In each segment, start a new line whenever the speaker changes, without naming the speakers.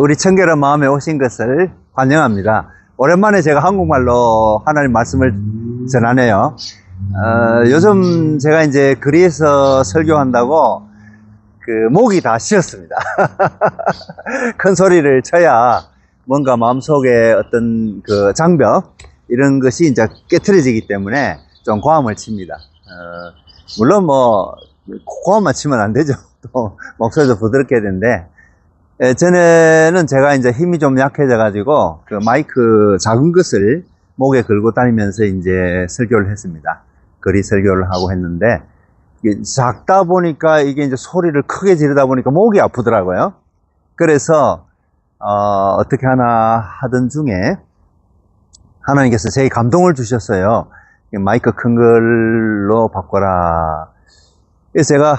우리 청결한 마음에 오신 것을 환영합니다. 오랜만에 제가 한국말로 하나님 말씀을 전하네요. 요즘 제가 이제 거리에서 설교한다고 목이 다 쉬었습니다. 큰 소리를 쳐야 뭔가 마음속에 어떤 장벽 이런 것이 이제 깨트려지기 때문에 좀 고함을 칩니다. 물론 뭐 고함만 치면 안 되죠. 또 목소리도 부드럽게 해야 되는데, 전에는 제가 이제 힘이 좀 약해져가지고 마이크 작은 것을 목에 걸고 다니면서 이제 설교를 했습니다. 거리 설교를 하고 했는데, 작다 보니까 이게 이제 소리를 크게 지르다 보니까 목이 아프더라고요. 그래서 어떻게 하나 하던 중에 하나님께서 제게 감동을 주셨어요. 마이크 큰 걸로 바꿔라. 그래서 제가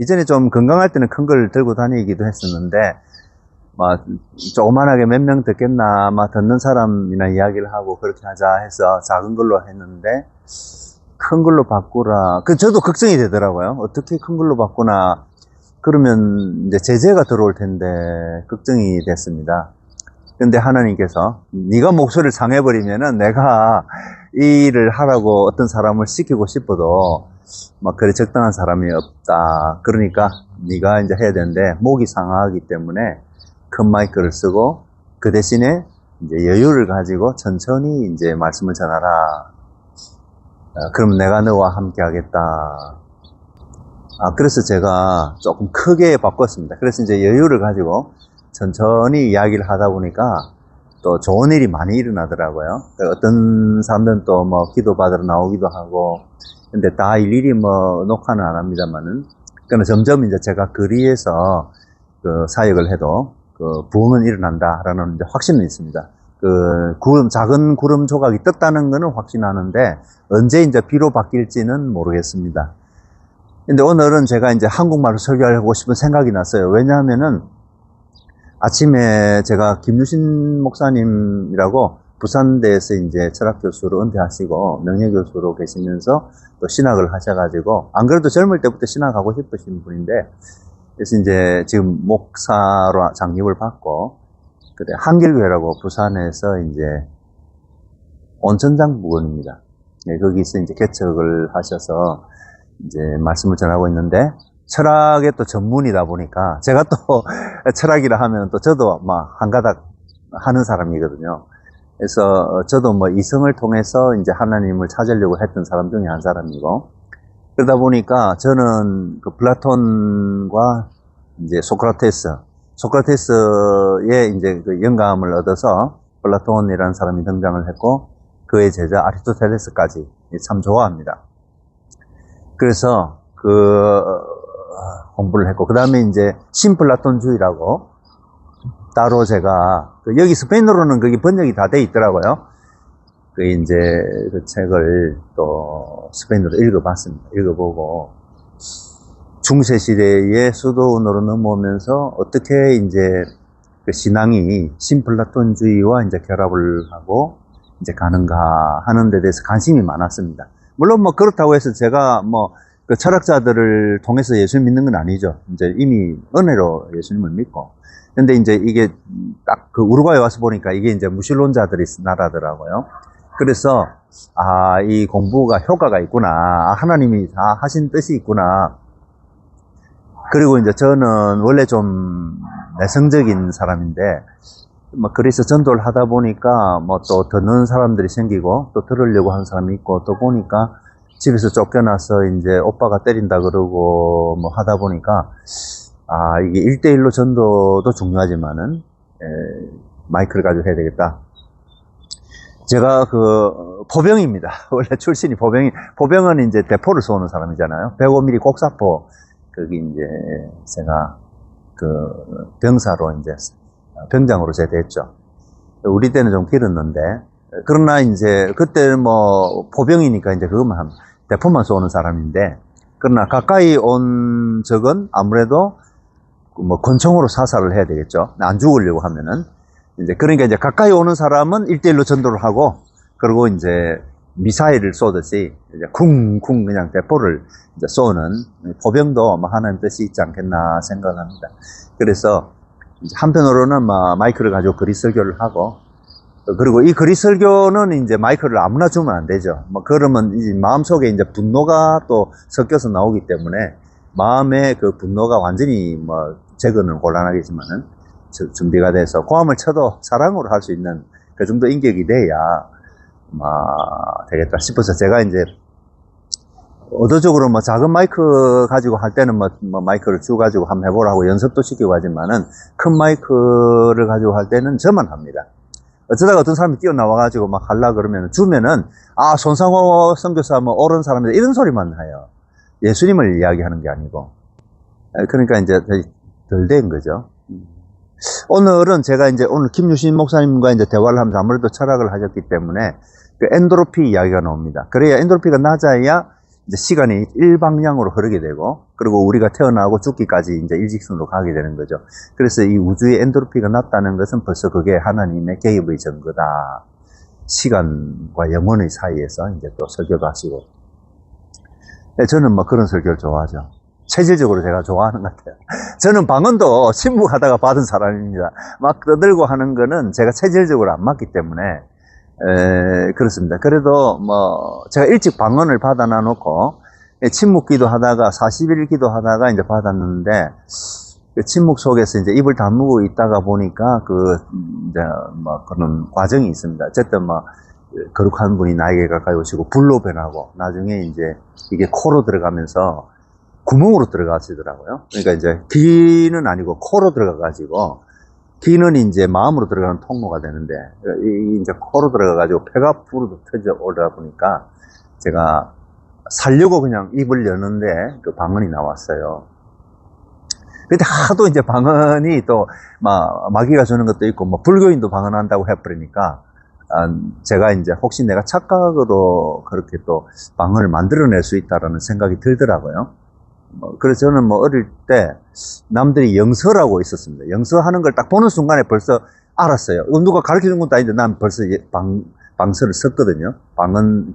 이전에 좀 건강할 때는 큰 걸 들고 다니기도 했었는데, 조그만하게 몇 명 듣겠나, 듣는 사람이나 이야기를 하고 그렇게 하자 해서 작은 걸로 했는데, 큰 걸로 바꾸라. 저도 걱정이 되더라고요. 어떻게 큰 걸로 바꾸나. 그러면 이제 제재가 들어올 텐데, 걱정이 됐습니다. 근데 하나님께서, 네가 목소리를 상해버리면은 내가 이 일을 하라고 어떤 사람을 시키고 싶어도, 그래 적당한 사람이 없다. 그러니까 네가 이제 해야 되는데 목이 상하기 때문에 큰 마이크를 쓰고 그 대신에 이제 여유를 가지고 천천히 이제 말씀을 전하라. 그럼 내가 너와 함께 하겠다. 그래서 제가 조금 크게 바꿨습니다. 그래서 이제 여유를 가지고 천천히 이야기를 하다 보니까 또 좋은 일이 많이 일어나더라고요. 어떤 사람들은 또 기도 받으러 나오기도 하고, 근데 다 일일이 녹화는 안 합니다만은, 그러나 점점 이제 제가 거리에서 사역을 해도 부흥은 일어난다라는 이제 확신은 있습니다. 작은 구름 조각이 떴다는 거는 확신하는데, 언제 이제 비로 바뀔지는 모르겠습니다. 근데 오늘은 제가 이제 한국말로 설교하고 싶은 생각이 났어요. 왜냐하면은, 아침에 제가 김유신 목사님이라고 부산대에서 이제 철학교수로 은퇴하시고 명예교수로 계시면서 또 신학을 하셔가지고, 안 그래도 젊을 때부터 신학하고 싶으신 분인데, 그래서 이제 지금 목사로 장립을 받고, 그래, 한길교회라고 부산에서 이제 온천장 부근입니다. 네, 거기서 이제 개척을 하셔서 이제 말씀을 전하고 있는데, 철학의 또 전문이다 보니까, 제가 또 철학이라 하면 또 저도 한가닥 하는 사람이거든요. 그래서 저도 이성을 통해서 이제 하나님을 찾으려고 했던 사람 중에 한 사람이고, 그러다 보니까 저는 플라톤과 이제 소크라테스의 이제 영감을 얻어서 플라톤이라는 사람이 등장을 했고, 그의 제자 아리스토텔레스까지 참 좋아합니다. 그래서 공부를 했고, 그 다음에 이제 신플라톤주의라고 따로 제가 여기 스페인어로는 그게 번역이 다 돼 있더라고요. 이제 그 책을 또 스페인어로 읽어봤습니다. 읽어보고 중세 시대의 수도원으로 넘어오면서 어떻게 이제 신앙이 신플라톤주의와 이제 결합을 하고 이제 가는가 하는 데 대해서 관심이 많았습니다. 물론 그렇다고 해서 제가 철학자들을 통해서 예수 믿는 건 아니죠. 이제 이미 은혜로 예수님을 믿고. 근데 이제 이게 딱 우루과이 와서 보니까 이게 이제 무신론자들이 나라더라고요. 그래서, 이 공부가 효과가 있구나. 하나님이 다 하신 뜻이 있구나. 그리고 이제 저는 원래 좀 내성적인 사람인데, 그래서 전도를 하다 보니까 또 듣는 사람들이 생기고, 또 들으려고 하는 사람이 있고, 또 보니까 집에서 쫓겨나서 이제 오빠가 때린다 그러고 하다 보니까, 이게 1대1로 전도도 중요하지만은, 마이크를 가지고 해야 되겠다. 제가 포병입니다. 원래 출신이 포병은 이제 대포를 쏘는 사람이잖아요. 105mm 곡사포, 거기 이제 제가 병사로 이제 병장으로 제대했죠. 우리 때는 좀 길었는데, 그러나 이제 그때는 포병이니까 이제 그것만 대포만 쏘는 사람인데, 그러나 가까이 온 적은 아무래도 권총으로 사살을 해야 되겠죠. 안 죽으려고 하면은. 그러니까 이제 가까이 오는 사람은 1대1로 전도를 하고, 그리고 이제 미사일을 쏘듯이 이제 쿵쿵 그냥 대포를 이제 쏘는 포병도 하나님 뜻이 있지 않겠나 생각합니다. 그래서 이제 한편으로는 마이크를 가지고 그리 설교를 하고, 그리고 이 그리 설교는 이제 마이크를 아무나 주면 안 되죠. 그러면 이제 마음속에 이제 분노가 또 섞여서 나오기 때문에 마음의 그 분노가 완전히 제거는 곤란하겠지만은 준비가 돼서 고함을 쳐도 사랑으로 할 수 있는 그 정도 인격이 돼야 되겠다 싶어서 제가 이제 의도적으로 작은 마이크 가지고 할 때는 마이크를 쭉 가지고 한번 해보라고 연습도 시키고 하지만은 큰 마이크를 가지고 할 때는 저만 합니다. 어쩌다가 어떤 사람이 뛰어나와가지고 하려 그러면 주면은, 손상호 선교사 옳은 사람이다. 이런 소리만 해요. 예수님을 이야기하는 게 아니고. 그러니까 이제 덜 된 거죠. 오늘은 제가 이제 오늘 김유신 목사님과 이제 대화를 하면서 아무래도 철학을 하셨기 때문에 그 엔도르피 이야기가 나옵니다. 그래야 엔도르피가 낮아야 이제 시간이 일방향으로 흐르게 되고, 그리고 우리가 태어나고 죽기까지 이제 일직선으로 가게 되는 거죠. 그래서 이 우주의 엔도르피가 낮다는 것은 벌써 그게 하나님의 개입의 증거다. 시간과 영혼의 사이에서 이제 또 설교도 하시고. 저는 그런 설교를 좋아하죠. 체질적으로 제가 좋아하는 것 같아요. 저는 방언도 신부하다가 받은 사람입니다. 떠들고 하는 거는 제가 체질적으로 안 맞기 때문에, 그렇습니다. 그래도 제가 일찍 방언을 받아 놔놓고 침묵 기도하다가 40일 기도하다가 이제 받았는데, 그 침묵 속에서 이제 입을 다물고 있다가 보니까 이제 그런 과정이 있습니다. 어쨌든 거룩한 분이 나에게 가까이 오시고 불로 변하고, 나중에 이제 이게 코로 들어가면서 구멍으로 들어가시더라고요. 그러니까 이제 귀는 아니고 코로 들어가가지고, 귀는 이제 마음으로 들어가는 통로가 되는데, 이제 코로 들어가가지고 폐가 부르르 터져 오다 보니까 제가 살려고 그냥 입을 여는데 그 방언이 나왔어요. 근데 하도 이제 방언이 또 마귀가 주는 것도 있고 불교인도 방언한다고 해버리니까, 제가 이제 혹시 내가 착각으로 그렇게 또 방언을 만들어낼 수 있다라는 생각이 들더라고요. 그래서 저는 어릴 때 남들이 영서라고 있었습니다. 영서하는 걸 딱 보는 순간에 벌써 알았어요. 누가 가르쳐 준 것도 아닌데 난 벌써 방서를 썼거든요. 방언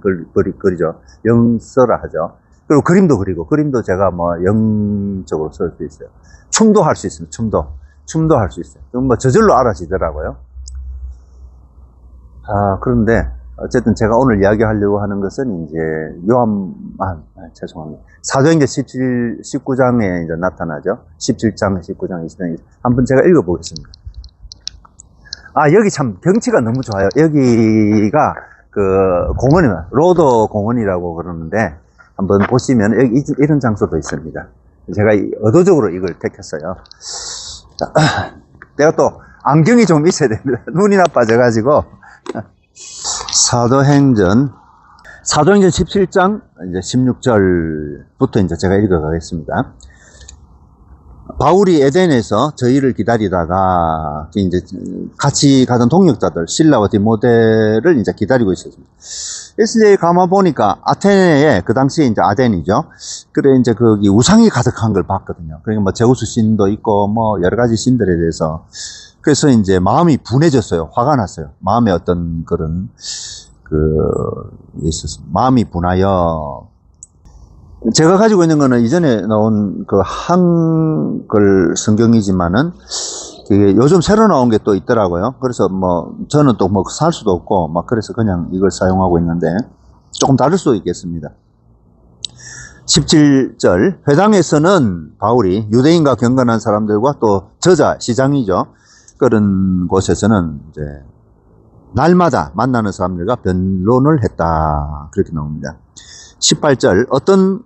그리죠. 영서라 하죠. 그리고 그림도 그리고, 그림도 제가 영적으로 쓸 수 있어요. 춤도 할 수 있습니다. 춤도 할 수 있어요. 저절로 알아지더라고요. 그런데 어쨌든 제가 오늘 이야기하려고 하는 것은 이제 죄송합니다. 사도행전 19장에 이제 나타나죠. 17장, 19장, 20장. 한번 제가 읽어보겠습니다. 여기 참 경치가 너무 좋아요. 여기가 공원입니다. 로더 공원이라고 그러는데, 한번 보시면 여기 이런 장소도 있습니다. 제가 의도적으로 이걸 택했어요. 내가 또 안경이 좀 있어야 됩니다. 눈이 나빠져가지고. 사도행전 17장 이제 16절부터 이제 제가 읽어가겠습니다. 바울이 에덴에서 저희를 기다리다가 이제 같이 가던 동역자들 실라와 디모데를 이제 기다리고 있었습니다. 그래서 이제 가만 보니까 아테네에, 그 당시에 이제 아덴이죠. 그래 이제 거기 우상이 가득한 걸 봤거든요. 그러니까 제우스 신도 있고 여러 가지 신들에 대해서. 그래서 이제 마음이 분해졌어요. 화가 났어요. 마음에 어떤 그런 있었습니다. 마음이 분하여, 제가 가지고 있는 거는 이전에 나온 한글 성경이지만은 요즘 새로 나온 게 또 있더라고요. 그래서 저는 또 살 수도 없고 그래서 그냥 이걸 사용하고 있는데 조금 다를 수도 있겠습니다. 17절, 회당에서는 바울이 유대인과 경건한 사람들과 또 저자, 시장이죠. 그런 곳에서는 이제 날마다 만나는 사람들과 변론을 했다. 그렇게 나옵니다. 18절, 어떤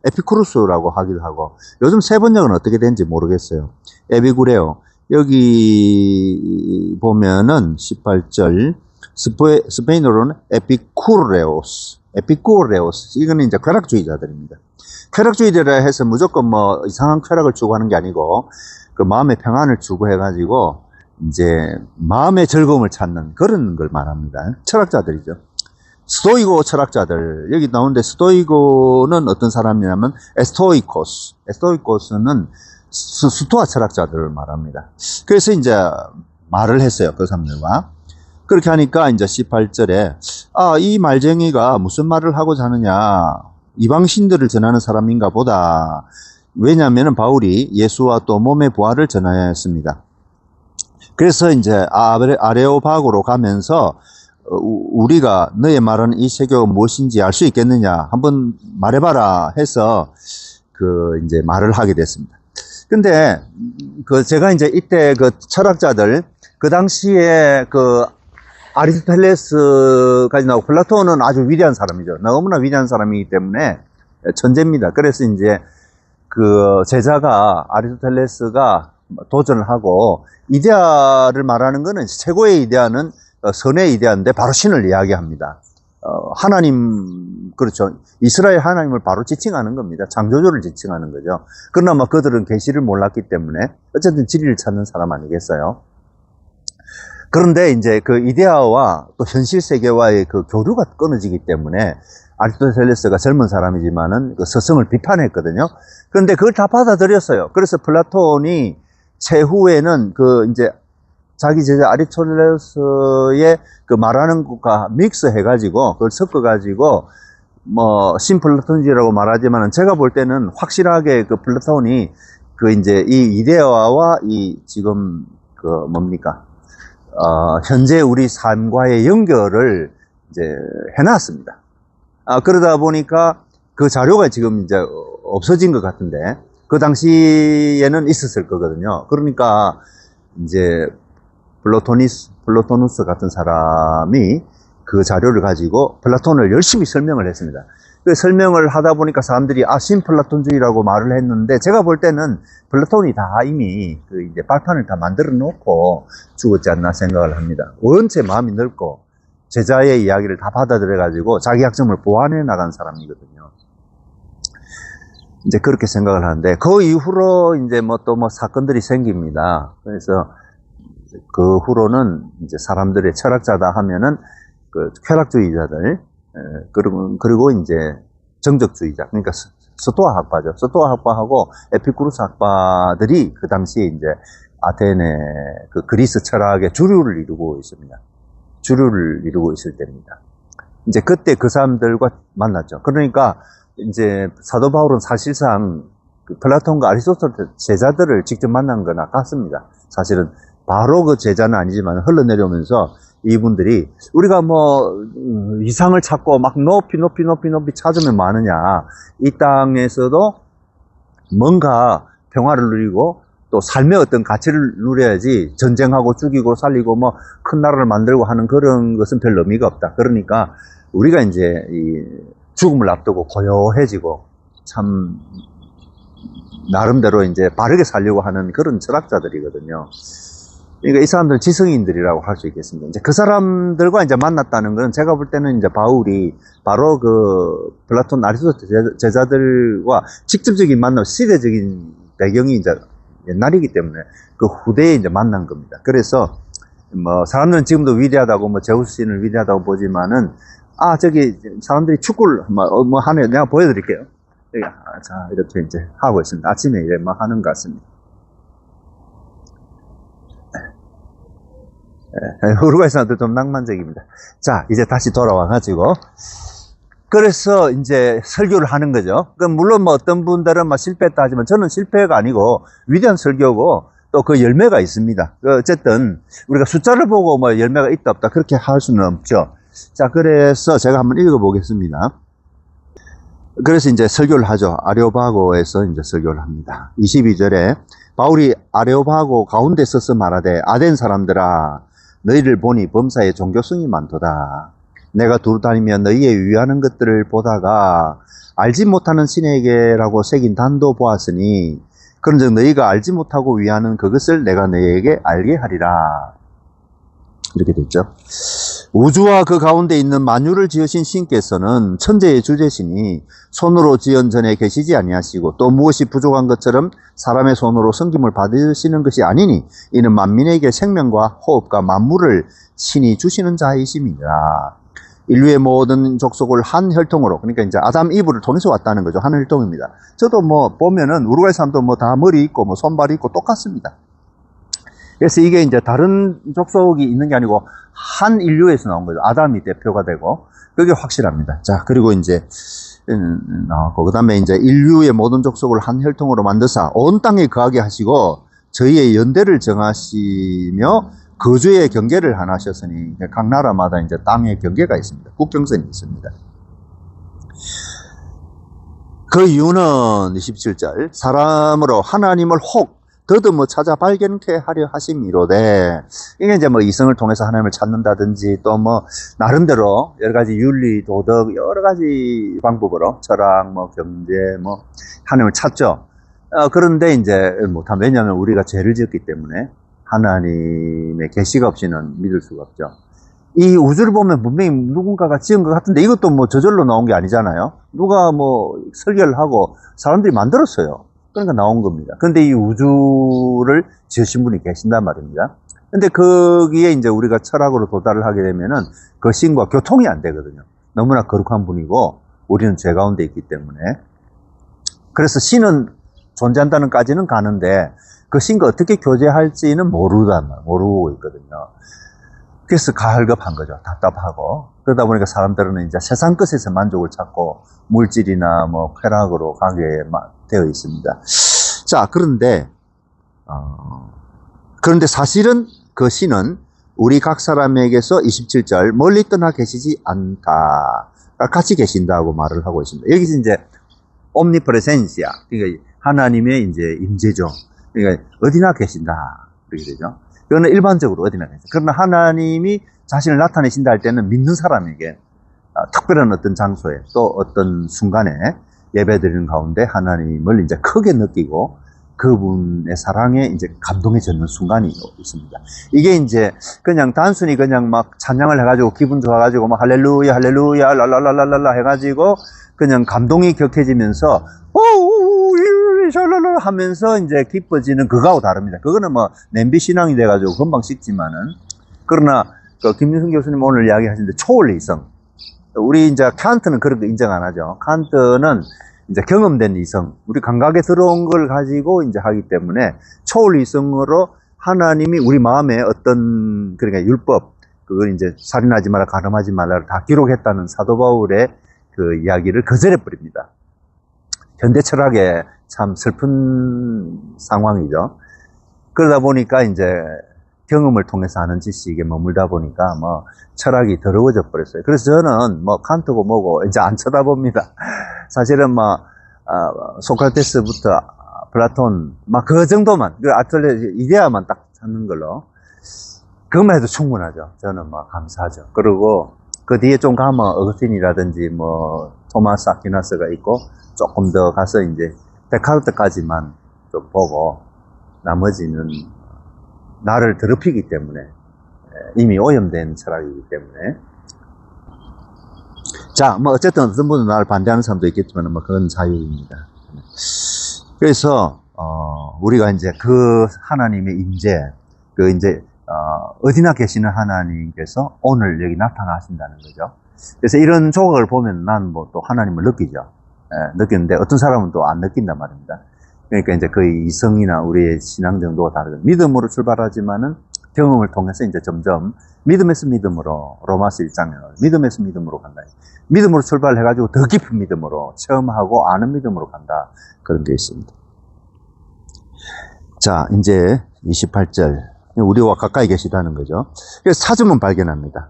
에피쿠루스라고 하기도 하고, 요즘 세 번역은 어떻게 되는지 모르겠어요. 에피쿠레오. 여기 보면은 18절, 스페인어로는 에피쿠레오스. 이거는 이제 쾌락주의자들입니다. 쾌락주의자라 해서 무조건 이상한 쾌락을 추구하는 게 아니고, 그 마음의 평안을 추구해가지고, 이제 마음의 즐거움을 찾는 그런 걸 말합니다. 철학자들이죠. 스토이고 철학자들, 여기 나오는데 스토이고는 어떤 사람이냐면 에스토이코스는 스토아 철학자들을 말합니다. 그래서 이제 말을 했어요. 그 사람들과. 그렇게 하니까 이제 18절에 이 말쟁이가 무슨 말을 하고자 하느냐, 이방신들을 전하는 사람인가 보다. 왜냐하면 바울이 예수와 또 몸의 부활을 전하였습니다. 그래서 이제 아레오바고로 가면서 우리가 너의 말하는 이 세교가 무엇인지 알 수 있겠느냐 한번 말해봐라 해서 이제 말을 하게 됐습니다. 근데 제가 이제 이때 철학자들 그 당시에 아리스토텔레스까지 나오고 플라톤은 아주 위대한 사람이죠. 너무나 위대한 사람이기 때문에 천재입니다. 그래서 이제 제자가 아리스토텔레스가 도전을 하고 이데아를 말하는 거는 최고의 이데아는 선의 이데아인데 바로 신을 이야기합니다. 하나님, 그렇죠. 이스라엘 하나님을 바로 지칭하는 겁니다. 창조주를 지칭하는 거죠. 그러나 그들은 계시를 몰랐기 때문에 어쨌든 진리를 찾는 사람 아니겠어요? 그런데 이제 이데아와 또 현실 세계와의 교류가 끊어지기 때문에 아리스토텔레스가 젊은 사람이지만은 스승을 비판했거든요. 그런데 그걸 다 받아들였어요. 그래서 플라톤이 최후에는 이제 자기 제자 아리스토텔레스의 말하는 것과 믹스 해가지고 그걸 섞어가지고 신플라톤주의라고 말하지만은 제가 볼 때는 확실하게 플라톤이 이제 이 이데아와 지금 뭡니까? 현재 우리 삶과의 연결을 이제 해놨습니다. 그러다 보니까 그 자료가 지금 이제 없어진 것 같은데, 그 당시에는 있었을 거거든요. 그러니까 이제 플라토누스 같은 사람이 그 자료를 가지고 플라톤을 열심히 설명을 했습니다. 그 설명을 하다 보니까 사람들이 신플라톤주의라고 말을 했는데, 제가 볼 때는 플라톤이 다 이미 이제 발판을 다 만들어 놓고 죽었지 않나 생각을 합니다. 원체 마음이 넓고 제자의 이야기를 다 받아들여 가지고 자기 학점을 보완해 나간 사람이거든요. 이제 그렇게 생각을 하는데, 그 이후로 이제 또 사건들이 생깁니다. 그래서 그 후로는 이제 사람들의 철학자다 하면은 쾌락주의자들, 그리고 이제 정적주의자, 그러니까 스토아 학파죠. 스토아 학파하고 에피쿠루스 학파들이 그 당시에 이제 아테네 그리스 철학의 주류를 이루고 있습니다. 주류를 이루고 있을 때입니다. 이제 그때 그 사람들과 만났죠. 그러니까 이제 사도 바울은 사실상 플라톤과 아리스토텔레스 제자들을 직접 만난 거나 같습니다. 사실은 바로 그 제자는 아니지만 흘러내려오면서 이분들이 우리가 이상을 찾고 막 높이 찾으면 많으냐, 이 땅에서도 뭔가 평화를 누리고 또 삶의 어떤 가치를 누려야지 전쟁하고 죽이고 살리고 큰 나라를 만들고 하는 그런 것은 별 의미가 없다. 그러니까 우리가 이제 이 죽음을 앞두고 고요해지고 참 나름대로 이제 바르게 살려고 하는 그런 철학자들이거든요. 그러니까 이 사람들은 지성인들이라고 할 수 있겠습니다. 이제 그 사람들과 이제 만났다는 것은 제가 볼 때는 이제 바울이 바로 플라톤, 아리스토텔레스 제자들과 직접적인 만남, 시대적인 배경이 이제 옛날이기 때문에 그 후대에 이제 만난 겁니다. 그래서 사람들은 지금도 위대하다고 제우스 신을 위대하다고 보지만은 저기 사람들이 축구를 하네. 내가 보여드릴게요. 여기, 자, 이렇게 이제 하고 있습니다. 아침에 이제 하는 것 같습니다. 우루과이 사람들 좀 낭만적입니다. 자, 이제 다시 돌아와가지고. 그래서 이제 설교를 하는 거죠. 물론 어떤 분들은 실패했다 하지만 저는 실패가 아니고 위대한 설교고 또 그 열매가 있습니다. 어쨌든 우리가 숫자를 보고 열매가 있다 없다 그렇게 할 수는 없죠. 자, 그래서 제가 한번 읽어보겠습니다. 그래서 이제 설교를 하죠. 아레오바고에서 이제 설교를 합니다. 22절에 바울이 아레오바고 가운데 서서 말하되 아덴 사람들아 너희를 보니 범사에 종교성이 많도다. 내가 두루다니며 너희의 유의하는 것들을 보다가 알지 못하는 신에게라고 새긴 단도 보았으니 그런즉 너희가 알지 못하고 위하는 그것을 내가 너희에게 알게 하리라. 이렇게 됐죠. 우주와 그 가운데 있는 만유를 지으신 신께서는 천재의 주제시니 손으로 지은 전에 계시지 아니하시고 또 무엇이 부족한 것처럼 사람의 손으로 섬김을 받으시는 것이 아니니 이는 만민에게 생명과 호흡과 만물을 신이 주시는 자이심이라. 인류의 모든 족속을 한 혈통으로, 그러니까 이제 아담 이브를 통해서 왔다는 거죠. 한 혈통입니다. 저도 보면은 우루과이 사람도 다 머리 있고 손발이 있고 똑같습니다. 그래서 이게 이제 다른 족속이 있는 게 아니고 한 인류에서 나온 거죠. 아담이 대표가 되고 그게 확실합니다. 자, 그리고 이제 나왔고, 그 다음에 이제 인류의 모든 족속을 한 혈통으로 만드사 온 땅에 거하게 하시고 저희의 연대를 정하시며 거주의 경계를 하나 하셨으니 각 나라마다 이제 땅의 경계가 있습니다. 국경선이 있습니다. 그 이유는 27절 사람으로 하나님을 혹 더듬어 찾아 발견케 하려 하심이로되 이게 이제 뭐 이성을 통해서 하나님을 찾는다든지 또 뭐 나름대로 여러 가지 윤리 도덕 여러 가지 방법으로 철학 뭐 경제 뭐 하나님을 찾죠. 그런데 이제 못하면 왜냐하면 우리가 죄를 지었기 때문에 하나님의 계시가 없이는 믿을 수가 없죠. 이 우주를 보면 분명히 누군가가 지은 것 같은데 이것도 뭐 저절로 나온 게 아니잖아요. 누가 뭐 설계를 하고 사람들이 만들었어요. 그러니까 나온 겁니다. 그런데 이 우주를 지으신 분이 계신단 말입니다. 근데 거기에 이제 우리가 철학으로 도달을 하게 되면은 그 신과 교통이 안 되거든요. 너무나 거룩한 분이고 우리는 죄 가운데 있기 때문에. 그래서 신은 존재한다는까지는 가는데 그 신과 어떻게 교제할지는 모르고 있거든요. 그래서 가을급한 거죠. 답답하고. 그러다 보니까 사람들은 이제 세상 것에서 만족을 찾고 물질이나 뭐 쾌락으로 가게 되어 있습니다. 자, 그런데 사실은 그 신은 우리 각 사람에게서 27절 멀리 떠나 계시지 않다. 같이 계신다고 말을 하고 있습니다. 여기서 이제 omnipresentia, 그러니까 하나님의 이제 임재죠. 그러니까 어디나 계신다. 그렇게 되죠. 이거는 일반적으로 어디나 계신다. 그러나 하나님이 자신을 나타내신다 할 때는 믿는 사람에게 특별한 어떤 장소에 또 어떤 순간에 예배드리는 가운데 하나님을 이제 크게 느끼고 그분의 사랑에 이제 감동에 젖는 순간이 있습니다. 이게 이제 그냥 단순히 그냥 막 찬양을 해가지고 기분 좋아가지고 막 할렐루야 할렐루야 랄랄랄랄라 해가지고 그냥 감동이 격해지면서 샬랄라 하면서 이제 기뻐지는 그거하고 다릅니다. 그거는 뭐 냄비 신앙이 돼가지고 금방 식지만은 그러나 그 김윤승 교수님 오늘 이야기하시는데 초월의 이성, 우리 이제 칸트는 그런 거 인정 안 하죠. 칸트는 이제 경험된 이성, 우리 감각에 들어온 걸 가지고 이제 하기 때문에 초월의 이성으로 하나님이 우리 마음에 어떤 그러니까 율법, 그걸 이제 살인하지 마라, 간음하지 말라를 다 기록했다는 사도 바울의 그 이야기를 거절해 버립니다. 현대 철학의 참 슬픈 상황이죠. 그러다 보니까 이제 경험을 통해서 하는 지식에 머물다 보니까 뭐 철학이 더러워져 버렸어요. 그래서 저는 뭐 칸트고 뭐고 이제 안 쳐다봅니다. 사실은 뭐 소크라테스부터 플라톤 막 그 정도만 그 아틀레 이데아만 딱 찾는 걸로 그것만 해도 충분하죠. 저는 뭐 감사하죠. 그리고 그 뒤에 좀 가면 어거스틴이라든지 뭐 토마스 아퀴나스가 있고 조금 더 가서 이제 데카르트까지만 좀 보고 나머지는 나를 더럽히기 때문에 이미 오염된 철학이기 때문에 자, 뭐 어쨌든 어떤 분은 나를 반대하는 사람도 있겠지만 뭐 그건 자유입니다. 그래서 우리가 이제 그 하나님의 임재, 그 이제 어디나 계시는 하나님께서 오늘 여기 나타나신다는 거죠. 그래서 이런 조각을 보면 난 뭐 또 하나님을 느끼죠. 느끼는데 어떤 사람은 또 안 느낀단 말입니다. 그러니까 이제 거의 이성이나 우리의 신앙 정도가 다르죠. 믿음으로 출발하지만은 경험을 통해서 이제 점점 믿음에서 믿음으로, 로마서 1장에 믿음에서 믿음으로 간다. 믿음으로 출발해가지고 더 깊은 믿음으로 체험하고 아는 믿음으로 간다. 그런 게 있습니다. 자, 이제 28절. 우리와 가까이 계시다는 거죠. 그래서 찾으면 발견합니다.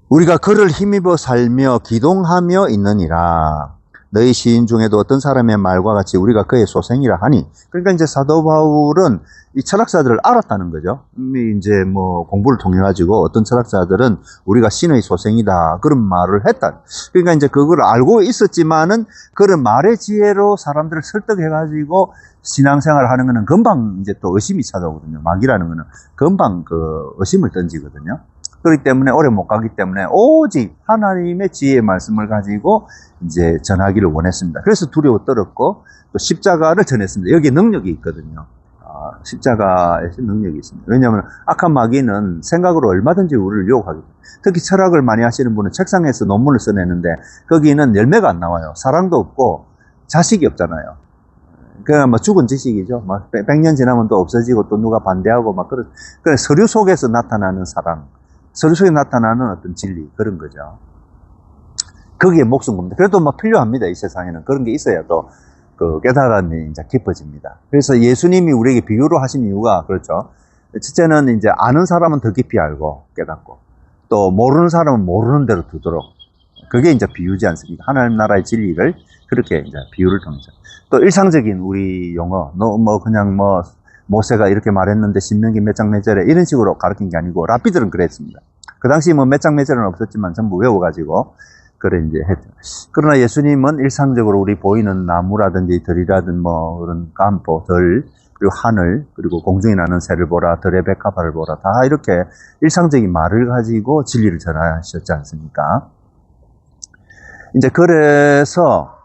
우리가 그를 힘입어 살며 기동하며 있느니라. 너희 시인 중에도 어떤 사람의 말과 같이 우리가 그의 소생이라 하니. 그러니까 이제 사도 바울은 이 철학자들을 알았다는 거죠. 이제 뭐 공부를 통해 가지고 어떤 철학자들은 우리가 신의 소생이다 그런 말을 했다. 그러니까 이제 그걸 알고 있었지만은 그런 말의 지혜로 사람들을 설득해 가지고 신앙생활을 하는 거는 금방 이제 또 의심이 찾아오거든요. 막이라는 거는 금방 그 의심을 던지거든요. 그렇기 때문에 오래 못 가기 때문에 오직 하나님의 지혜의 말씀을 가지고 이제 전하기를 원했습니다. 그래서 두려워 떨었고 또 십자가를 전했습니다. 여기에 능력이 있거든요. 십자가에서 능력이 있습니다. 왜냐하면 악한 마귀는 생각으로 얼마든지 우리를 유혹하기 때문에 특히 철학을 많이 하시는 분은 책상에서 논문을 써내는데 거기는 열매가 안 나와요. 사랑도 없고 자식이 없잖아요. 그냥 뭐 죽은 지식이죠. 막 100년 지나면 또 없어지고 또 누가 반대하고 막 그래 서류 속에서 나타나는 사랑. 서류 속에 나타나는 어떤 진리, 그런 거죠. 거기에 목숨 겁니다. 그래도 뭐 필요합니다. 이 세상에는. 그런 게 있어야 또 그 깨달음이 이제 깊어집니다. 그래서 예수님이 우리에게 비유로 하신 이유가 그렇죠. 첫째는 이제 아는 사람은 더 깊이 알고 깨닫고, 또 모르는 사람은 모르는 대로 두도록. 그게 이제 비유지 않습니까? 하나님 나라의 진리를 그렇게 이제 비유를 통해서. 또 일상적인 우리 용어, 그냥 모세가 이렇게 말했는데 신명기 몇 장 몇 절에 이런 식으로 가르친 게 아니고, 랍비들은 그랬습니다. 그 당시 몇 장 몇 절은 없었지만 전부 외워가지고 그래 이제 했죠. 그러나 예수님은 일상적으로 우리 보이는 나무라든지 들이라든 그런 깜보, 들, 그리고 하늘, 그리고 공중에 나는 새를 보라, 들의 백합화를 보라, 다 이렇게 일상적인 말을 가지고 진리를 전하셨지 않습니까? 이제 그래서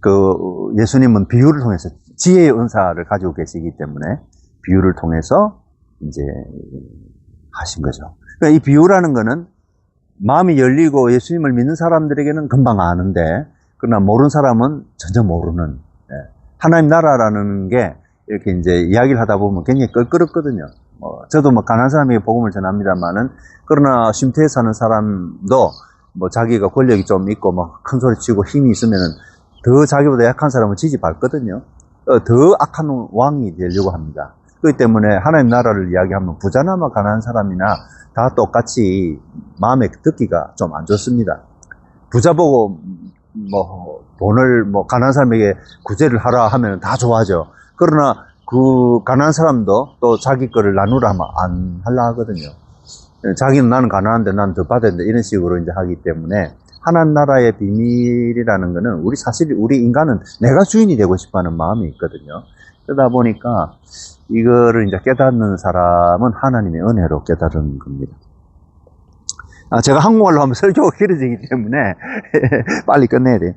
그 예수님은 비유를 통해서 지혜의 은사를 가지고 계시기 때문에 비유를 통해서 이제 하신 거죠. 그러니까 이 비유라는 거는 마음이 열리고 예수님을 믿는 사람들에게는 금방 아는데, 그러나 모르는 사람은 전혀 모르는, 하나님 나라라는 게 이렇게 이제 이야기를 하다 보면 굉장히 껄끄럽거든요. 저도 가난한 사람에게 복음을 전합니다만은, 그러나 쉼터에 사는 사람도 자기가 권력이 좀 있고 큰 소리 치고 힘이 있으면은 더 자기보다 약한 사람은 지지밟거든요. 더 악한 왕이 되려고 합니다. 그렇기 때문에 하나님 나라를 이야기하면 부자나마 가난한 사람이나 다 똑같이 마음에 듣기가 좀 안 좋습니다. 부자 보고 돈을 가난한 사람에게 구제를 하라 하면 다 좋아하죠. 그러나 그 가난한 사람도 또 자기 거를 나누라 하면 안 하려 하거든요. 자기는 나는 가난한데 난 더 받아야 된다 이런 식으로 이제 하기 때문에, 하나님 나라의 비밀이라는 거는 우리 인간은 내가 주인이 되고 싶어 하는 마음이 있거든요. 그러다 보니까 이거를 이제 깨닫는 사람은 하나님의 은혜로 깨달은 겁니다. 제가 한국말로 하면 설교가 길어지기 때문에 빨리 끝내야 돼.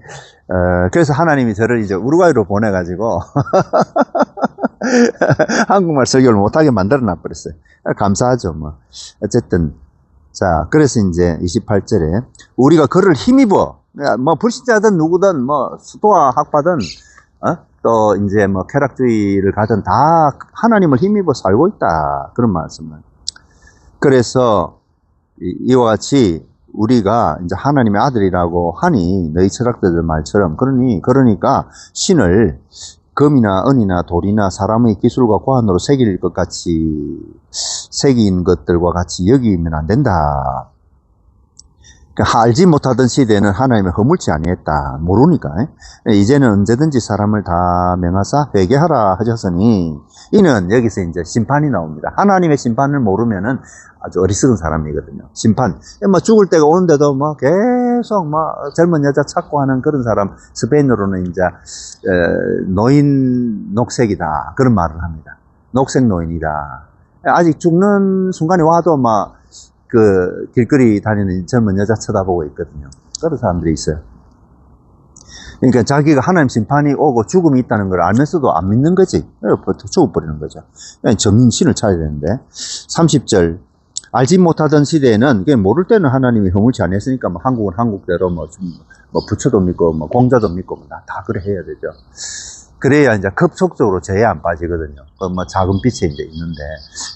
그래서 하나님이 저를 이제 우루과이로 보내가지고 한국말 설교를 못하게 만들어 놔버렸어요. 감사하죠, 어쨌든. 자, 그래서 이제 28절에 우리가 그를 힘입어, 불신자든 누구든 수도와 학파든 또 이제 쾌락주의를 가든 다 하나님을 힘입어 살고 있다, 그런 말씀을. 그래서 이와 같이 우리가 이제 하나님의 아들이라고 하니 너희 철학자들 말처럼, 그러니까 신을 금이나 은이나 돌이나 사람의 기술과 고안으로 새길 것 같이 새긴 것들과 같이 여기면 안 된다. 그러니까 알지 못하던 시대에는 하나님을 허물지 아니했다. 모르니까. 이제는 언제든지 사람을 다 명하사 회개하라 하셨으니, 이는 여기서 이제 심판이 나옵니다. 하나님의 심판을 모르면은 아주 어리석은 사람이거든요. 심판. 죽을 때가 오는데도 계속 젊은 여자 찾고 하는 그런 사람, 스페인어로는 이제 노인 녹색이다, 그런 말을 합니다. 녹색 노인이다. 아직 죽는 순간이 와도 그 길거리 다니는 젊은 여자 쳐다보고 있거든요. 그런 사람들이 있어요. 그러니까 자기가 하나님 심판이 오고 죽음이 있다는 걸 알면서도 안 믿는 거지. 죽어버리는 거죠. 정신을 차려야 되는데. 30절. 알지 못하던 시대에는, 모를 때는 하나님이 허물지 않았으니까, 한국은 한국대로 부처도 믿고, 공자도 믿고, 다 그래 해야 되죠. 그래야 이제 급속적으로 죄에 안 빠지거든요. 작은 빛이 이제 있는데.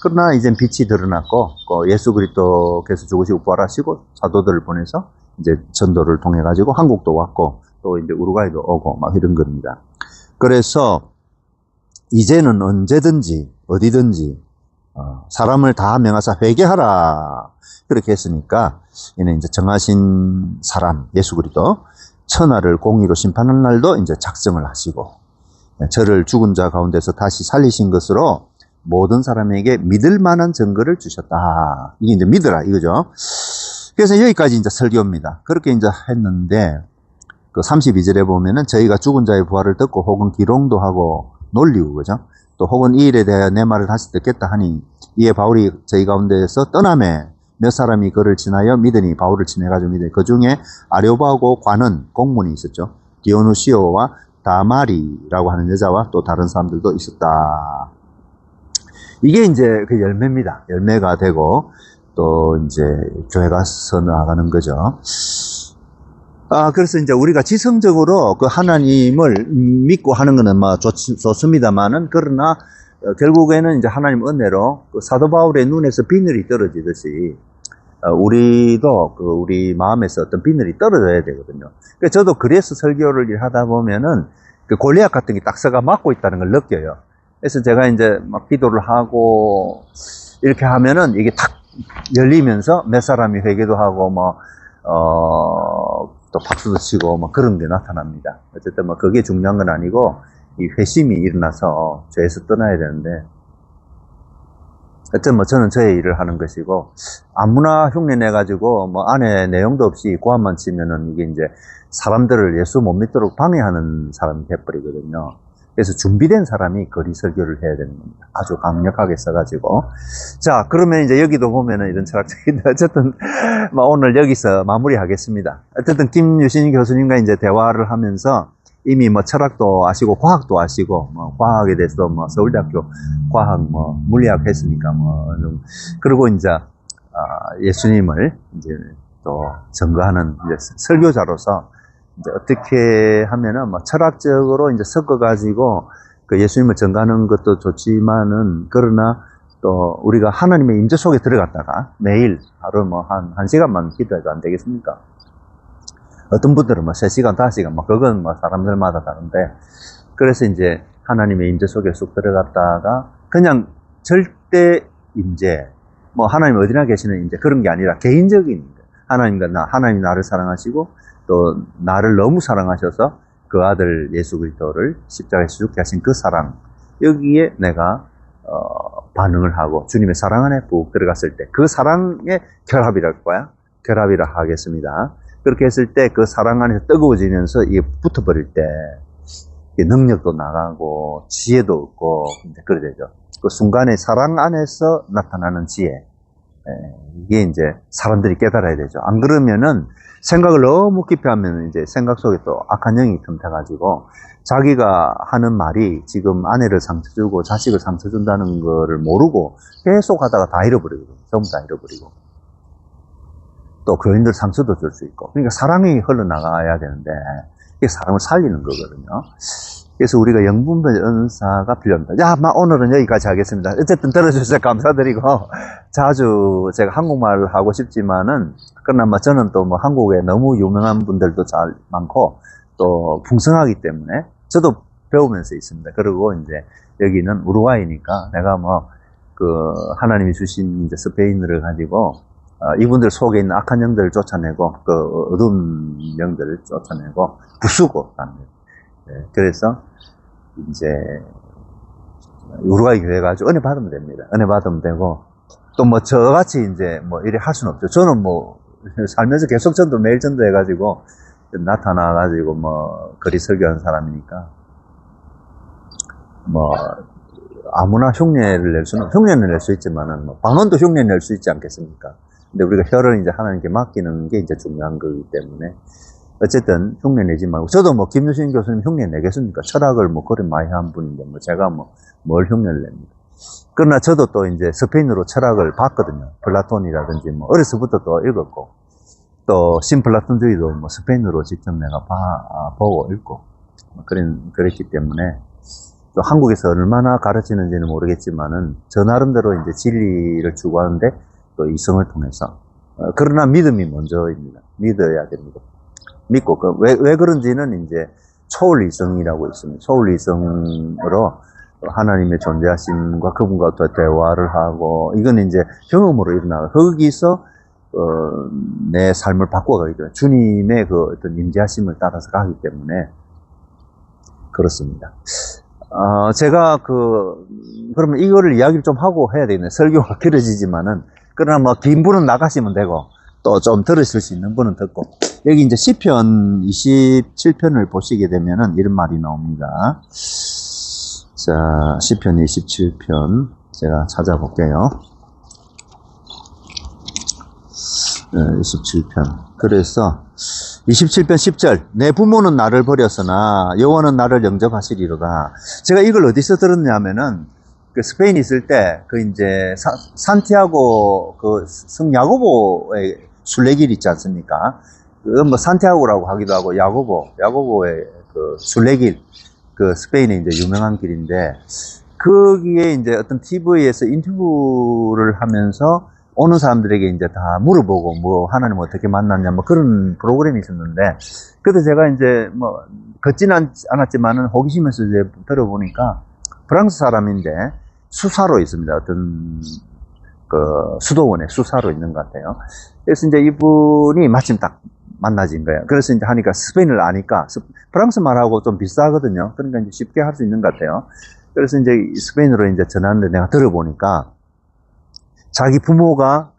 그러나 이제 빛이 드러났고, 예수 그리스도께서 죽으시고 부활하시고, 사도들을 보내서 이제 전도를 통해가지고 한국도 왔고, 또 이제 우루과이도 오고, 이런 겁니다. 그래서 이제는 언제든지, 어디든지, 사람을 다 명하사 회개하라. 그렇게 했으니까, 이는 이제 정하신 사람, 예수 그리스도, 천하를 공의로 심판하는 날도 이제 작정을 하시고, 저를 죽은 자 가운데서 다시 살리신 것으로 모든 사람에게 믿을 만한 증거를 주셨다. 이게 이제 믿으라, 이거죠. 그래서 여기까지 이제 설교입니다. 그렇게 이제 했는데, 그 32절에 보면은 저희가 죽은 자의 부활을 듣고 혹은 기롱도 하고 놀리고, 그죠? 또 혹은 이 일에 대하여 내 말을 다시 듣겠다 하니, 이에 바울이 저희 가운데에서 떠남에 몇 사람이 그를 친하여 믿으니, 바울을 친해가지고 믿으니, 그 중에 아레오바하고 관은 공문이 있었죠. 디오누시오와 다마리라고 하는 여자와 또 다른 사람들도 있었다. 이게 이제 그 열매입니다. 열매가 되고 또 이제 교회가 서나가는 거죠. 그래서 이제 우리가 지성적으로 그 하나님을 믿고 하는 거는 좋습니다만은, 그러나 결국에는 이제 하나님 은혜로 그 사도 바울의 눈에서 비늘이 떨어지듯이 우리도 우리 마음에서 어떤 비늘이 떨어져야 되거든요. 그래서 저도 그래서 설교를 하다 보면은 그 골리앗 같은 게 딱 서가 막고 있다는 걸 느껴요. 그래서 제가 이제 막 기도를 하고 이렇게 하면은 이게 탁 열리면서 몇 사람이 회개도 하고 또 박수도 치고 그런 게 나타납니다. 어쨌든 그게 중요한 건 아니고 이 회심이 일어나서 죄에서 떠나야 되는데, 어쨌든 저는 저의 일을 하는 것이고, 아무나 흉내 내가지고 안에 내용도 없이 고함만 치면은 이게 이제 사람들을 예수 못 믿도록 방해하는 사람이 돼버리거든요. 그래서 준비된 사람이 거리 설교를 해야 되는 겁니다. 아주 강력하게 써가지고. 자, 그러면 이제 여기도 보면은 이런 철학적인데, 어쨌든 오늘 여기서 마무리하겠습니다. 어쨌든 김유신 교수님과 이제 대화를 하면서 이미 철학도 아시고 과학도 아시고 과학에 대해서 서울대학교 과학 물리학 했으니까 그리고 이제 예수님을 이제 또 증거하는 이제 설교자로서 이제 어떻게 하면은 철학적으로 이제 섞어가지고 그 예수님을 증거하는 것도 좋지만은, 그러나 또 우리가 하나님의 임재 속에 들어갔다가 매일 하루 한 시간만 기도해도 안 되겠습니까? 어떤 분들은 3시간, 5시간, 그건 사람들마다 다른데, 그래서 이제 하나님의 임재 속에 쑥 들어갔다가 그냥 절대 임재, 하나님 어디나 계시는 임재, 그런 게 아니라 개인적인 임재. 하나님이 나를 사랑하시고 또 나를 너무 사랑하셔서 그 아들 예수 그리스도를 십자가에서 죽게 하신 그 사랑, 여기에 내가 반응을 하고 주님의 사랑 안에 푹 들어갔을 때 그 사랑의 결합이랄 거야. 결합이라 하겠습니다. 그렇게 했을 때 그 사랑 안에서 뜨거워지면서 이게 붙어버릴 때 능력도 나가고 지혜도 없고 그래 되죠. 그 순간에 사랑 안에서 나타나는 지혜, 이게 이제 사람들이 깨달아야 되죠. 안 그러면은 생각을 너무 깊이 하면 이제 생각 속에 또 악한 영이 틈타가지고 자기가 하는 말이 지금 아내를 상처 주고 자식을 상처 준다는 거를 모르고 계속 하다가 다 잃어버리거든요. 전부 다 잃어버리고. 또 교인들 상처도 줄 수 있고. 그러니까 사랑이 흘러나가야 되는데 이게 사람을 살리는 거거든요. 그래서 우리가 영분별 은사가 필요합니다. 오늘은 여기까지 하겠습니다. 어쨌든 들어주셔서 감사드리고, 자주 제가 한국말을 하고 싶지만은, 그러나 저는 또 한국에 너무 유명한 분들도 잘 많고, 또 풍성하기 때문에, 저도 배우면서 있습니다. 그리고 이제 여기는 우루과이니까 내가 하나님이 주신 이제 스페인어를 가지고, 이분들 속에 있는 악한 영들을 쫓아내고, 어두운 영들을 쫓아내고, 부수고, 그래서 이제 우루과이 교회 가지고 은혜 받으면 됩니다. 은혜 받으면 되고, 또 저같이 이제 이래 할 수는 없죠. 저는 살면서 계속 매일 전도해가지고 나타나가지고 거리 설교하는 사람이니까 아무나 흉내를 흉내는 낼 수 있지만은 방언도 흉내 낼 수 있지 않겠습니까? 근데 우리가 혀를 이제 하나님께 맡기는 게 이제 중요한 거기 때문에, 어쨌든 흉내 내지 말고, 저도 김유신 교수님 흉내 내겠습니까? 철학을 그리 많이 한 분인데 제가 뭘 흉내를 냅니다. 그러나 저도 또 이제 스페인어로 철학을 봤거든요. 플라톤이라든지 어려서부터 또 읽었고, 또 신플라톤주의도 스페인어로 직접 내가 보고 읽고 그랬기 때문에, 또 한국에서 얼마나 가르치는지는 모르겠지만은 저 나름대로 이제 진리를 추구하는데 또 이성을 통해서, 그러나 믿음이 먼저입니다. 믿어야 됩니다. 믿고, 왜 그런지는 이제 초월이성이라고 있습니다. 초월이성으로 하나님의 존재하심과 그분과 또 대화를 하고, 이건 이제 경험으로 일어나고, 거기서 내 삶을 바꿔가기 때문에 주님의 어떤 임재하심을 따라서 가기 때문에 그렇습니다. 제가 그러면 이거를 이야기를 좀 하고 해야 되겠네. 설교가 길어지지만은, 그러나 긴 분은 나가시면 되고, 또 좀 들으실 수 있는 분은 듣고, 여기 이제 시편 27편을 보시게 되면은 이런 말이 나옵니다. 자, 시편 27편 제가 찾아볼게요. 27편. 그래서 27편 10절. 내 부모는 나를 버렸으나 여호와는 나를 영접하시리로다. 제가 이걸 어디서 들었냐면은 스페인 있을 때 이제 산티아고 성 야고보의 순례길 있지 않습니까? 산티아고라고 하기도 하고 야고보의 순례길, 스페인의 이제 유명한 길인데, 거기에 이제 어떤 TV에서 인터뷰를 하면서 오는 사람들에게 이제 다 물어보고, 뭐, 하나님 어떻게 만났냐, 뭐 그런 프로그램이 있었는데, 그래도 제가 이제 뭐, 걷지는 않았지만은 호기심에서 이제 들어보니까 프랑스 사람인데 수사로 있습니다. 어떤, 수도원에 수사로 있는 것 같아요. 그래서 이제 이분이 마침 딱 만나진 거예요. 그래서 이제 하니까 스페인을 아니까, 프랑스 말하고 좀 비슷하거든요. 그러니까 이제 쉽게 할 수 있는 것 같아요. 그래서 이제 스페인어로 이제 전화하는데 내가 들어보니까 자기 부모가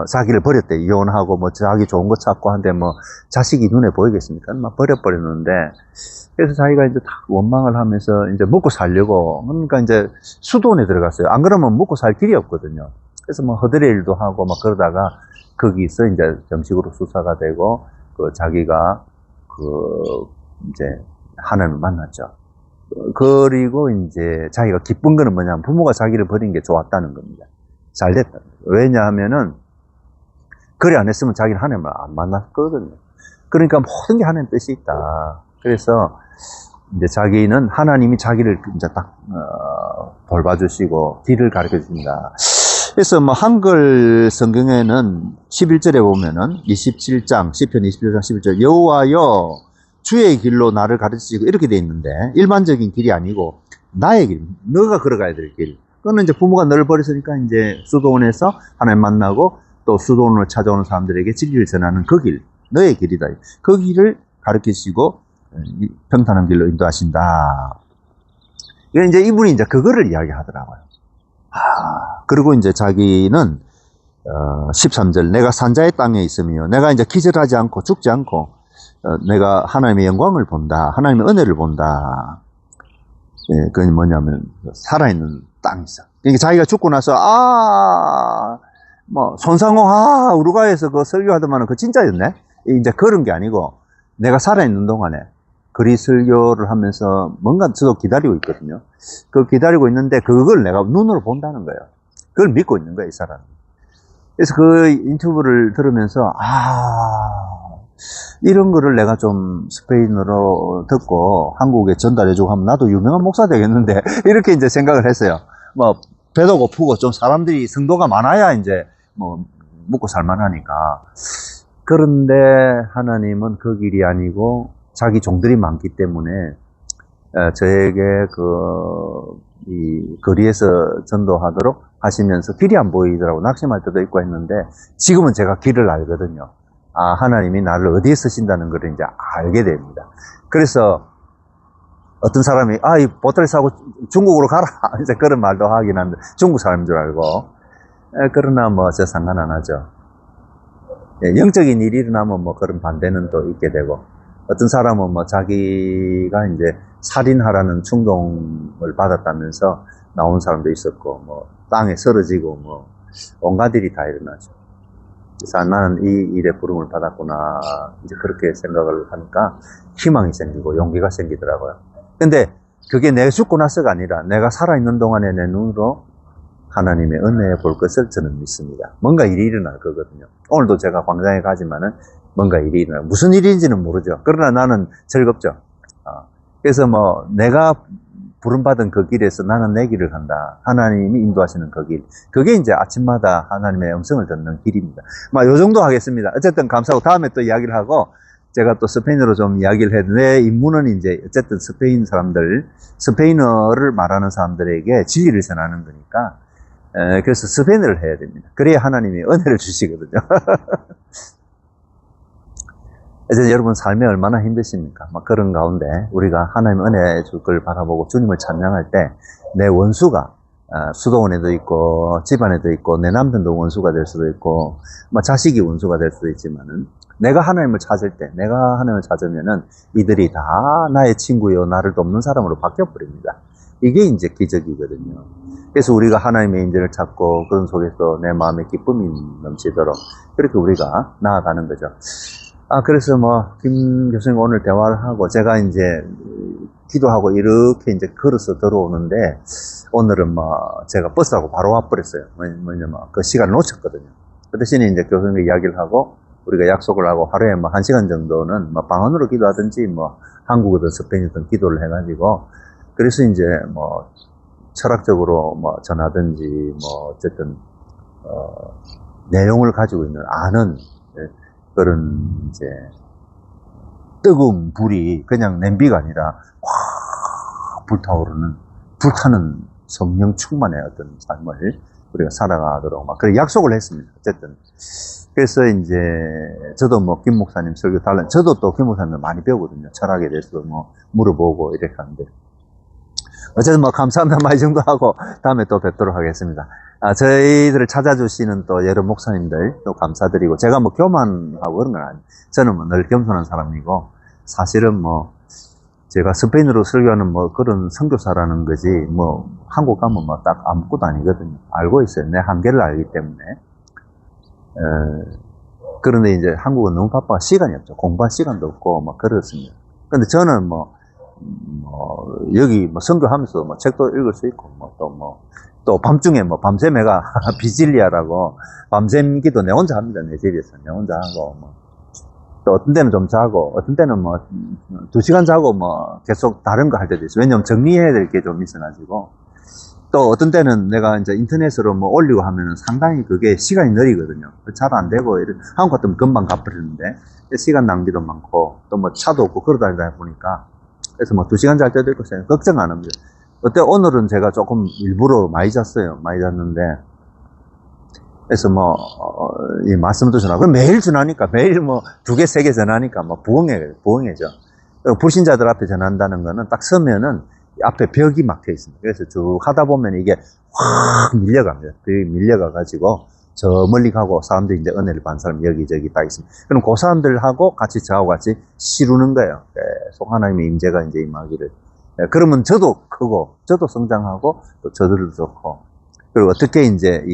자기를 버렸대. 이혼하고 뭐 자기 좋은 거 찾고 한데 뭐 자식이 눈에 보이겠습니까? 막 버려버렸는데 그래서 자기가 이제 다 원망을 하면서 이제 먹고 살려고 그러니까 이제 수도원에 들어갔어요. 안 그러면 먹고 살 길이 없거든요. 그래서 뭐 허드레 일도 하고 막 그러다가 거기서 이제 정식으로 수사가 되고 그 자기가 이제 하나님을 만났죠. 그리고 이제 자기가 기쁜 거는 뭐냐면 부모가 자기를 버린 게 좋았다는 겁니다. 잘 됐다. 왜냐하면은 그래 안 했으면 자기는 하나님을 안 만났거든요. 그러니까 모든 게 하나님 뜻이 있다. 그래서 이제 자기는 하나님이 자기를 이제 딱 돌봐주시고 길을 가르쳐 주십니다. 그래서 뭐 한글 성경에는 11절에 보면은 27장 시편 27장 11절 여호와여 주의 길로 나를 가르치시고 이렇게 돼 있는데 일반적인 길이 아니고 나의 길, 너가 걸어가야 될 길. 그거는 이제 부모가 너를 버렸으니까 이제 수도원에서 하나님 만나고 또 수도원을 찾아오는 사람들에게 진리를 전하는 그 길, 너의 길이다. 그 길을 가르치시고 평탄한 길로 인도하신다. 이게 이제 이분이 이제 그거를 이야기하더라고요. 그리고 이제 자기는 13절 내가 산자의 땅에 있으며 내가 이제 기절하지 않고 죽지 않고 내가 하나님의 영광을 본다. 하나님의 은혜를 본다. 예, 그건 뭐냐면 살아있는 땅이 있어. 그러니까 자기가 죽고 나서 뭐 손상호 우루과이에서 그 설교하더만은 그 진짜였네. 이제 그런 게 아니고 내가 살아있는 동안에 그리 설교를 하면서 뭔가 저도 기다리고 있거든요. 그걸 기다리고 있는데 그걸 내가 눈으로 본다는 거예요. 그걸 믿고 있는 거예요, 이 사람은. 그래서 그 인터뷰를 들으면서 이런 거를 내가 좀 스페인어로 듣고 한국에 전달해주고 하면 나도 유명한 목사 되겠는데 이렇게 이제 생각을 했어요. 뭐 배도 고프고 좀 사람들이 성도가 많아야 이제 뭐 먹고 살만하니까. 그런데 하나님은 그 길이 아니고 자기 종들이 많기 때문에 저에게 이 거리에서 전도하도록 하시면서 길이 안 보이더라고. 낙심할 때도 있고 했는데 지금은 제가 길을 알거든요. 하나님이 나를 어디에 쓰신다는 걸 이제 알게 됩니다. 그래서 어떤 사람이 이 보따리 사고 중국으로 가라 이제 그런 말도 하긴 한데 중국 사람인 줄 알고 그러나 뭐 저 상관 안 하죠. 영적인 일이 일어나면 뭐 그런 반대는 또 있게 되고 어떤 사람은 뭐 자기가 이제 살인하라는 충동을 받았다면서 나온 사람도 있었고 뭐 땅에 쓰러지고 뭐 온갖 일이 다 일어나죠. 그래서 나는 이 일에 부름을 받았구나 이제 그렇게 생각을 하니까 희망이 생기고 용기가 생기더라고요. 근데 그게 내가 죽고 나서가 아니라 내가 살아있는 동안에 내 눈으로 하나님의 은혜에 볼 것을 저는 믿습니다. 뭔가 일이 일어날 거거든요. 오늘도 제가 광장에 가지만은 뭔가 일이 일어나요. 무슨 일인지는 모르죠. 그러나 나는 즐겁죠. 그래서 뭐 내가 부름받은 그 길에서 나는 내 길을 간다. 하나님이 인도하시는 그 길. 그게 이제 아침마다 하나님의 음성을 듣는 길입니다. 요 정도 하겠습니다. 어쨌든 감사하고 다음에 또 이야기를 하고 제가 또 스페인어로 좀 이야기를 해도 내 임무는 이제 어쨌든 스페인 사람들, 스페인어를 말하는 사람들에게 진리를 전하는 거니까 그래서 스페인어를 해야 됩니다. 그래야 하나님이 은혜를 주시거든요. 이제 여러분 삶이 얼마나 힘드십니까? 막 그런 가운데 우리가 하나님의 은혜 줄 걸 바라보고 주님을 찬양할 때 내 원수가 수도원에도 있고 집안에도 있고 내 남편도 원수가 될 수도 있고 뭐 자식이 원수가 될 수도 있지만은 내가 하나님을 찾을 때 내가 하나님을 찾으면은 이들이 다 나의 친구요 나를 돕는 사람으로 바뀌어 버립니다. 이게 이제 기적이거든요. 그래서 우리가 하나님의 인재를 찾고 그런 속에서 내 마음에 기쁨이 넘치도록 그렇게 우리가 나아가는 거죠. 그래서 김 교수님 오늘 대화를 하고 제가 이제 기도하고 이렇게 이제 걸어서 들어오는데 오늘은 제가 버스하고 바로 와버렸어요. 뭐냐면 그 시간을 놓쳤거든요. 그 대신에 이제 교수님과 이야기를 하고 우리가 약속을 하고 하루에 1시간 정도는 방언으로 기도하든지 한국어든 스페인어든 기도를 해가지고 그래서 이제 철학적으로 전하든지 어쨌든 내용을 가지고 있는 아는 그런 이제 뜨거운 불이 그냥 냄비가 아니라 확 불타는 성령 충만의 어떤 삶을 우리가 살아가도록 막 그런 약속을 했습니다. 어쨌든. 그래서 이제 저도 뭐 김 목사님 설교 저도 또 김 목사님 많이 배우거든요. 철학에 대해서도 뭐 물어보고 이렇게 하는데. 어쨌든 뭐 감사합니다. 이 정도 하고 다음에 또 뵙도록 하겠습니다. 저희들을 찾아주시는 또 여러 목사님들 또 감사드리고, 제가 뭐 교만하고 그런 건 아니에요. 저는 뭐 늘 겸손한 사람이고, 사실은 뭐 제가 스페인어로 설교하는 뭐 그런 선교사라는 거지 뭐 한국 가면 뭐 딱 아무것도 아니거든요. 알고 있어요. 내 한계를 알기 때문에. 그런데 이제 한국은 너무 바빠 시간이 없죠. 공부할 시간도 없고 막 그렇습니다. 근데 저는 여기 뭐 선교하면서 뭐 책도 읽을 수 있고 또 밤중에 뭐 밤샘 애가 비질리아라고 밤샘 기도 내 혼자 합니다. 내 집에서 내 혼자 하고 또 어떤 때는 좀 자고 어떤 때는 2시간 자고 계속 다른 거 할 때도 있어요. 왜냐면 정리해야 될 게 좀 있어가지고. 또 어떤 때는 내가 이제 인터넷으로 올리고 하면은 상당히 그게 시간이 느리거든요. 잘 안 되고 한국 같으면 금방 갚으려는데 시간 낭비도 많고 또 차도 없고 그러다 보니까 그래서 2시간 잘 때도 있고 걱정 안 합니다. 어때 오늘은 제가 조금 일부러 많이 잤어요. 많이 잤는데 그래서 이 말씀도 전하고, 그럼 매일 전하니까, 매일 2개, 3개 전하니까 부흥해져. 불신자들 앞에 전한다는 거는 딱 서면은 앞에 벽이 막혀 있습니다. 그래서 쭉 하다 보면 이게 확 밀려갑니다. 벽이 밀려가가지고 저 멀리 가고 사람들이 이제 은혜를 받는 사람이 여기저기 딱 있습니다. 그럼 그 사람들하고 저하고 같이 시루는 거예요. 계속 하나님의 임재가 이제 임하기를. 그러면 저도 크고, 저도 성장하고, 또 저들도 좋고, 그리고 어떻게 이제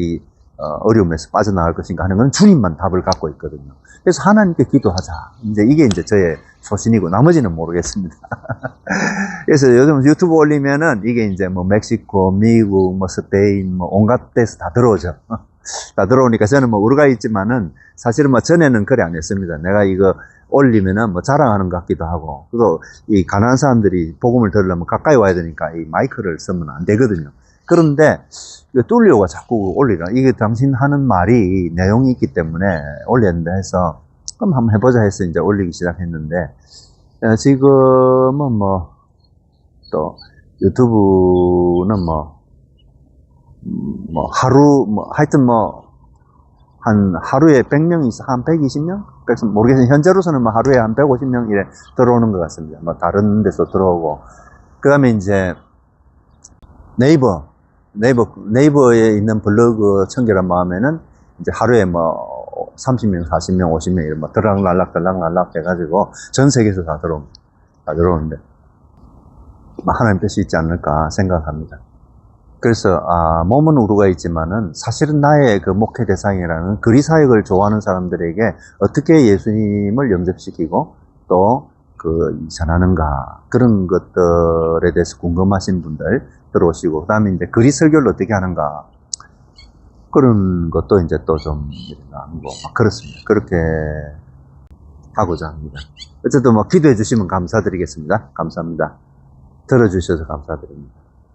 어려움에서 빠져나갈 것인가 하는 건 주님만 답을 갖고 있거든요. 그래서 하나님께 기도하자. 이게 이제 저의 소신이고, 나머지는 모르겠습니다. 그래서 요즘 유튜브 올리면은 이게 이제 멕시코, 미국, 스페인, 온갖 데서 다 들어오죠. 다 들어오니까 저는 우르가에 있지만은 사실은 전에는 그래 안 했습니다. 내가 이거 올리면은 자랑하는 것 같기도 하고, 그리고 이 가난한 사람들이 복음을 들으려면 가까이 와야 되니까 이 마이크를 쓰면 안 되거든요. 그런데 뚫리오가 자꾸 올리라. 이게 당신 하는 말이 내용이 있기 때문에 올렸는데 해서 그럼 한번 해보자 해서 이제 올리기 시작했는데, 지금은 또 유튜브는 하여튼 한 하루에 100명 이상, 한 120명? 모르겠어요. 현재로서는 하루에 한 150명 이래 들어오는 것 같습니다. 다른 데서 들어오고. 그 다음에 이제 네이버에 있는 블로그 청결한 마음에는 이제 하루에 30명, 40명, 50명 이런 들락날락 해가지고 전 세계에서 다 들어옵니다. 다 들어오는데 하나님 뜻이 있지 않을까 생각합니다. 그래서 몸은 우루가 있지만은 사실은 나의 그 목회 대상이라는 그리사역을 좋아하는 사람들에게 어떻게 예수님을 영접시키고 또 전하는가, 그런 것들에 대해서 궁금하신 분들 들어오시고, 그 다음에 이제 그리 설교를 어떻게 하는가, 그런 것도 이제 또 좀 나누고 그렇습니다. 그렇게 하고자 합니다. 어쨌든 기도해 주시면 감사드리겠습니다. 감사합니다. 들어주셔서 감사드립니다.